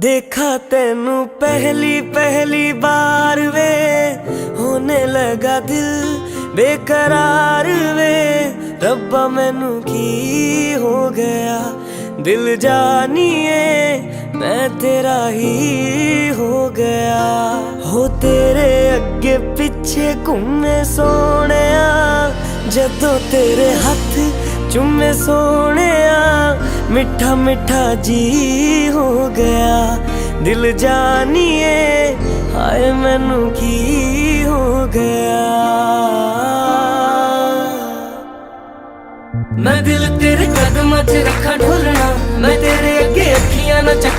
देखा तेनू पहली बार वे, होने लगा दिल बेकरार वे। रब्बा मैनू की हो गया, दिल जानिए मैं तेरा ही हो गया। हो तेरे अगे पिछे घूमे सोहणिया, जदों तेरे हथ चूमे सोहणिया, मिठा मिठा जी हो गया। दिल जानिए हाय मैनू की हो गया। मैं दिल तेरे कदमां च रखा ढोलना, मैं तेरे अगे अखियां ना चक